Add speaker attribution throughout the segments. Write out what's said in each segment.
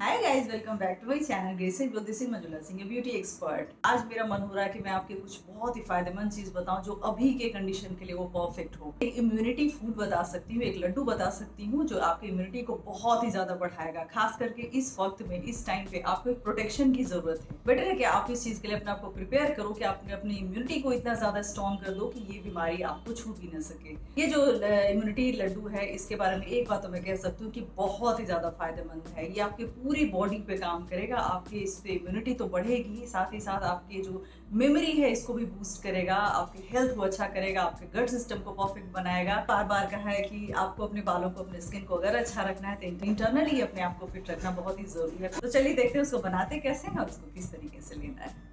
Speaker 1: Hi guys, welcome back to my channel gracing with this is Manjula Singh, beauty expert. आज मेरा मन हो रहा है कि मैं आपके कुछ बहुत ही फायदेमंद चीज बताऊं जो अभी के कंडीशन के लिए वो परफेक्ट हो। एक इम्यूनिटी फूड बता सकती हूँ, एक लड्डू बता सकती हूँ जो आपकी इम्यूनिटी को बहुत ही ज्यादा बढ़ाएगा। खास करके इस वक्त में, इस टाइम पे आपको एक प्रोटेक्शन की जरूरत है। बेटर है कि आप इस चीज के लिए अपने आपको प्रिपेयर करो कि आपने अपनी इम्यूनिटी को इतना ज्यादा स्ट्रॉन्ग कर दो कि ये बीमारी आपको छू भी न सके। ये जो इम्यूनिटी लड्डू है, इसके बारे में एक बात तो मैं कह सकती हूँ कि बहुत ही ज्यादा फायदेमंद है। ये आपकी पूरी बॉडी पे काम करेगा, आपकी इस पे इम्यूनिटी तो बढ़ेगी, साथ ही साथ आपके जो मेमोरी है इसको भी बूस्ट करेगा, आपके हेल्थ को अच्छा करेगा, आपके गट सिस्टम को परफेक्ट बनाएगा। बार बार कहा है कि आपको अपने बालों को, अपने स्किन को अगर अच्छा रखना है तो इंटरनली अपने आप को फिट रखना बहुत ही जरूरी है। तो चलिए देखते हैं उसको बनाते कैसे हैं और उसको किस तरीके से लेना है।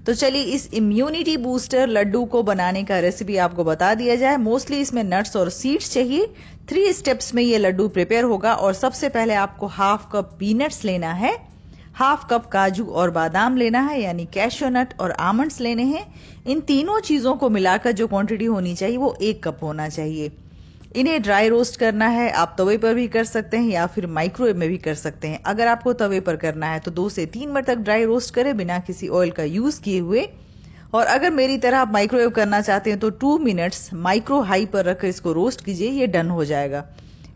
Speaker 2: तो चलिए इस इम्यूनिटी बूस्टर लड्डू को बनाने का रेसिपी आपको बता दिया जाए। मोस्टली इसमें नट्स और सीड्स चाहिए। 3 स्टेप्स में ये लड्डू प्रिपेयर होगा। और सबसे पहले आपको हाफ कप पीनट्स लेना है, हाफ कप काजू और बादाम लेना है, यानी कैश्यू नट और आमंड्स लेने हैं। इन तीनों चीजों को मिलाकर जो क्वांटिटी होनी चाहिए वो 1 कप होना चाहिए। इन्हें ड्राई रोस्ट करना है। आप तवे पर भी कर सकते हैं या फिर माइक्रोवेव में भी कर सकते हैं। अगर आपको तवे पर करना है तो 2 से 3 मिनट तक ड्राई रोस्ट करें बिना किसी ऑयल का यूज किए हुए। और अगर मेरी तरह आप माइक्रोवेव करना चाहते हैं तो 2 मिनट्स माइक्रो हाई पर रखकर इसको रोस्ट कीजिए, ये डन हो जाएगा।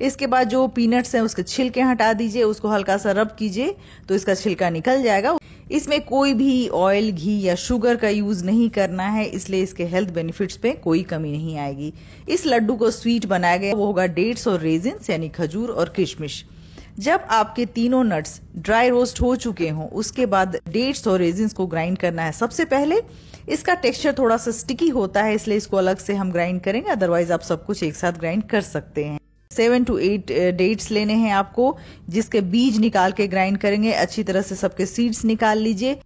Speaker 2: इसके बाद जो पीनट्स हैं उसके छिलके हटा दीजिए, उसको हल्का सा रब कीजिए तो इसका छिलका निकल जाएगा। इसमें कोई भी ऑयल, घी या शुगर का यूज नहीं करना है, इसलिए इसके हेल्थ बेनिफिट्स पे कोई कमी नहीं आएगी। इस लड्डू को स्वीट बनाया गया वो होगा डेट्स और रेजिन्स, यानी खजूर और किशमिश। जब आपके तीनों नट्स ड्राई रोस्ट हो चुके हों उसके बाद डेट्स और रेजिन्स को ग्राइंड करना है। सबसे पहले इसका टेक्सचर थोड़ा सा स्टिकी होता है, इसलिए इसको अलग से हम ग्राइंड करेंगे, अदरवाइज आप सब कुछ एक साथ ग्राइंड कर सकते हैं। 7 to 8 डेट्स लेने हैं आपको, जिसके बीज निकाल के ग्राइंड करेंगे। अच्छी तरह से सबके सीड्स निकाल लीजिए।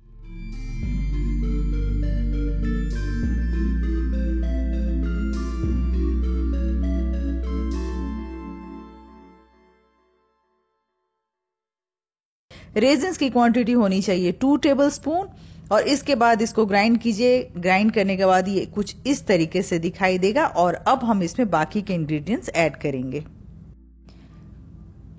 Speaker 2: रेजिन्स की क्वांटिटी होनी चाहिए 2 टेबलस्पून। और इसके बाद इसको ग्राइंड कीजिए। ग्राइंड करने के बाद ये कुछ इस तरीके से दिखाई देगा। और अब हम इसमें बाकी के इंग्रेडिएंट्स ऐड करेंगे।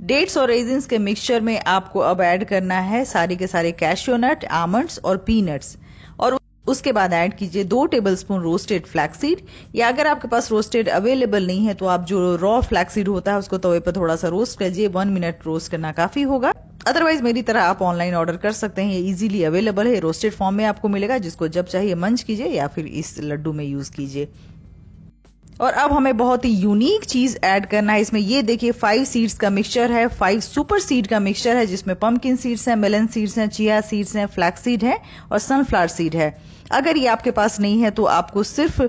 Speaker 2: डेट्स और रेजिन्स के मिक्सचर में आपको अब ऐड करना है सारे के सारे कैश्यू नट, आमंड्स और पीनट्स। और उसके बाद ऐड कीजिए 2 टेबलस्पून रोस्टेड फ्लैक्सीड। या अगर आपके पास रोस्टेड अवेलेबल नहीं है तो आप जो रॉ फ्लैक्सीड होता है उसको तवे पर थोड़ा सा रोस्ट कीजिए। 1 मिनट रोस्ट करना काफी होगा। अदरवाइज मेरी तरह आप ऑनलाइन ऑर्डर कर सकते हैं, ये इजीली अवेलेबल है। रोस्टेड फॉर्म में आपको मिलेगा, जिसको जब चाहिए मंच कीजिए या फिर इस लड्डू में यूज कीजिए। और अब हमें बहुत ही यूनिक चीज ऐड करना है इसमें। ये देखिए 5 सीड्स का मिक्सचर है, 5 सुपर सीड का मिक्सचर है, जिसमें पंपकिन सीड्स हैं, मेलन सीड्स हैं, चिया सीड्स हैं, फ्लैक्स सीड है और सनफ्लावर सीड है। अगर ये आपके पास नहीं है तो आपको सिर्फ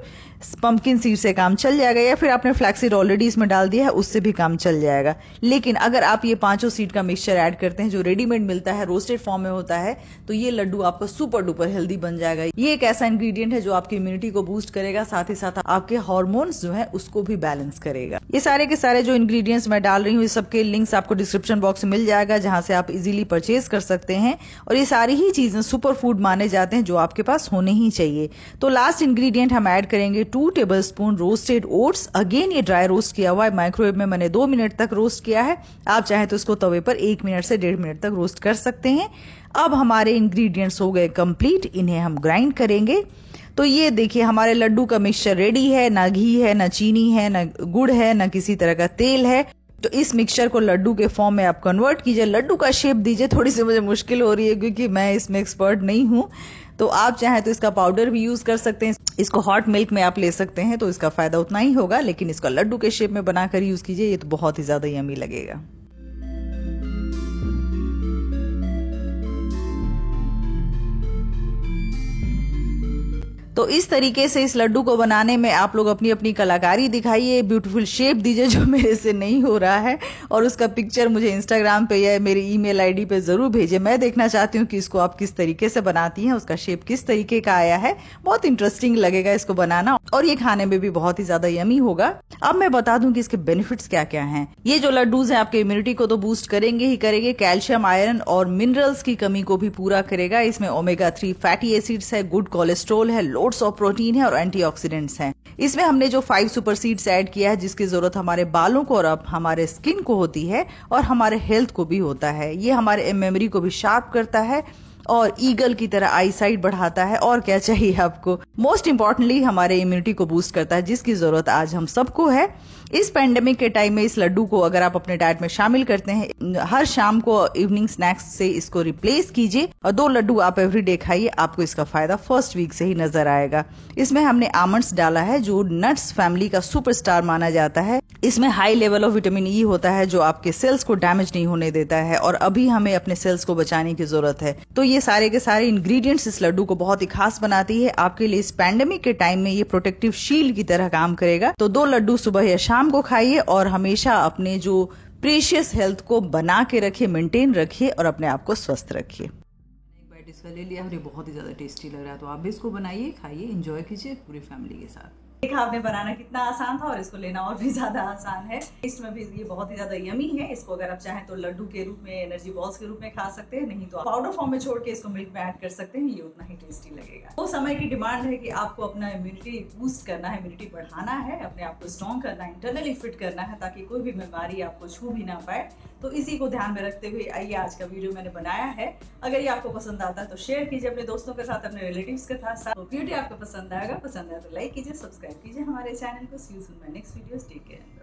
Speaker 2: पंपकिन सीड से काम चल जाएगा, या फिर आपने फ्लैक्स सीड ऑलरेडी इसमें डाल दिया है उससे भी काम चल जाएगा। लेकिन अगर आप ये 5 सीड का मिक्सचर ऐड करते हैं जो रेडीमेड मिलता है, रोस्टेड फॉर्म में होता है, तो ये लड्डू आपका सुपर डुपर हेल्दी बन जाएगा। ये एक ऐसा इंग्रेडिएंट है जो आपकी इम्यूनिटी को बूस्ट करेगा, साथ ही साथ आपके हार्मोन्स जो है उसको भी बैलेंस करेगा। ये सारे के सारे जो इंग्रेडिएंट्स मैं डाल रही हूँ, इस सबके लिंक्स आपको डिस्क्रिप्शन बॉक्स में मिल जाएगा, जहां से आप इजीली परचेज कर सकते हैं। और ये सारी ही चीजें सुपर फूड माने जाते हैं जो आपके पास होने ही चाहिए। तो लास्ट इंग्रेडिएंट हम ऐड करेंगे 2 टेबलस्पून रोस्टेड ओट्स। अगेन ये ड्राई रोस्ट किया हुआ है, माइक्रोवेव में मैंने 2 मिनट तक रोस्ट किया है। आप चाहें तो इसको तवे पर 1 मिनट से 1.5 मिनट तक रोस्ट कर सकते हैं। अब हमारे इंग्रेडिएंट्स हो गए कंप्लीट, इन्हें हम ग्राइंड करेंगे। तो ये देखिए हमारे लड्डू का मिक्सचर रेडी है। ना घी है, ना चीनी है, ना गुड़ है, ना किसी तरह का तेल है। तो इस मिक्सचर को लड्डू के फॉर्म में आप कन्वर्ट कीजिए, लड्डू का शेप दीजिए। थोड़ी सी मुझे मुश्किल हो रही है क्योंकि मैं इसमें एक्सपर्ट नहीं हूं। तो आप चाहें तो इसका पाउडर भी यूज कर सकते हैं, इसको हॉट मिल्क में आप ले सकते हैं, तो इसका फायदा उतना ही होगा। लेकिन इसका लड्डू के शेप में बनाकर यूज कीजिए, ये तो बहुत ही ज्यादा यम्मी लगेगा। तो इस तरीके से इस लड्डू को बनाने में आप लोग अपनी अपनी कलाकारी दिखाइए, ब्यूटीफुल शेप दीजिए जो मेरे से नहीं हो रहा है। और उसका पिक्चर मुझे इंस्टाग्राम पे या मेरी ईमेल आईडी पे जरूर भेजिए। मैं देखना चाहती हूँ कि इसको आप किस तरीके से बनाती हैं, उसका शेप किस तरीके का आया है। बहुत इंटरेस्टिंग लगेगा इसको बनाना, और ये खाने में भी बहुत ही ज्यादा यमी होगा। अब मैं बता दूं कि इसके बेनिफिट्स क्या क्या हैं। ये जो लड्डूज हैं आपके इम्यूनिटी को तो बूस्ट करेंगे ही करेंगे, कैल्शियम, आयरन और मिनरल्स की कमी को भी पूरा करेगा। इसमें ओमेगा 3 फैटी एसिड्स है, गुड कोलेस्ट्रॉल है, लोड्स ऑफ प्रोटीन है और एंटीऑक्सीडेंट्स हैं। इसमें हमने जो 5 सुपर सीड्स ऐड किया है, जिसकी जरूरत हमारे बालों को और अब हमारे स्किन को होती है और हमारे हेल्थ को भी होता है। ये हमारे मेमोरी को भी शार्प करता है और ईगल की तरह आई साइट बढ़ाता है। और क्या चाहिए आपको। मोस्ट इंपॉर्टेंटली हमारे इम्यूनिटी को बूस्ट करता है, जिसकी जरूरत आज हम सबको है। इस पेंडेमिक के टाइम में इस लड्डू को अगर आप अपने डाइट में शामिल करते हैं, हर शाम को इवनिंग स्नैक्स से इसको रिप्लेस कीजिए और 2 लड्डू आप एवरीडे खाइए। आपको इसका फायदा फर्स्ट वीक से ही नजर आएगा। इसमें हमने आमंड्स डाला है, जो नट्स फैमिली का सुपरस्टार माना जाता है। इसमें high level of vitamin E होता है, जो आपके सेल्स को डैमेज नहीं होने देता है और अभी हमें अपने सेल्स को बचाने की जरूरत है। तो ये सारे के सारे इंग्रेडिएंट्स इस लड्डू को बहुत ही खास बनाती है। आपके लिए इस पैंडेमिक के टाइम में ये प्रोटेक्टिव शील्ड की तरह काम करेगा। तो 2 लड्डू सुबह या शाम को खाइए और हमेशा अपने जो प्रीशियस हेल्थ को बना के रखिए, मेंटेन रखिए और अपने आप को स्वस्थ रखिए।
Speaker 1: एक बाइट इसका ले लिया और ये बहुत ही ज़्यादा टेस्टी लग रहा है। तो आप भी इसको बनाइए, खाइए, एंजॉय कीजिए पूरी फैमिली के साथ। देखा आपने बनाना कितना आसान था और इसको लेना और भी ज्यादा आसान है। टेस्ट में भी ये बहुत ही ज्यादा यमी है। इसको अगर आप चाहें तो लड्डू के रूप में, एनर्जी बॉल्स के रूप में खा सकते हैं, नहीं तो पाउडर फॉर्म में छोड़ के इसको मिल्क में ऐड कर सकते हैं। ये उतना ही टेस्टी लगेगा। तो समय की डिमांड है कि आपको अपना इम्यूनिटी बूस्ट करना है, इम्यूनिटी बढ़ाना है, अपने आप को स्ट्रॉन्ग करना है, इंटरनली फिट करना है, ताकि कोई भी बीमारी आपको छू भी ना पाए। तो इसी को ध्यान में रखते हुए आइए आज का वीडियो मैंने बनाया है। अगर ये आपको पसंद आता है तो शेयर कीजिए अपने दोस्तों के साथ, अपने रिलेटिव्स के साथ। तो वीडियो आपको पसंद आएगा, पसंद आए तो लाइक कीजिए, सब्सक्राइब कीजिए हमारे चैनल को। See you soon my next videos. Take care.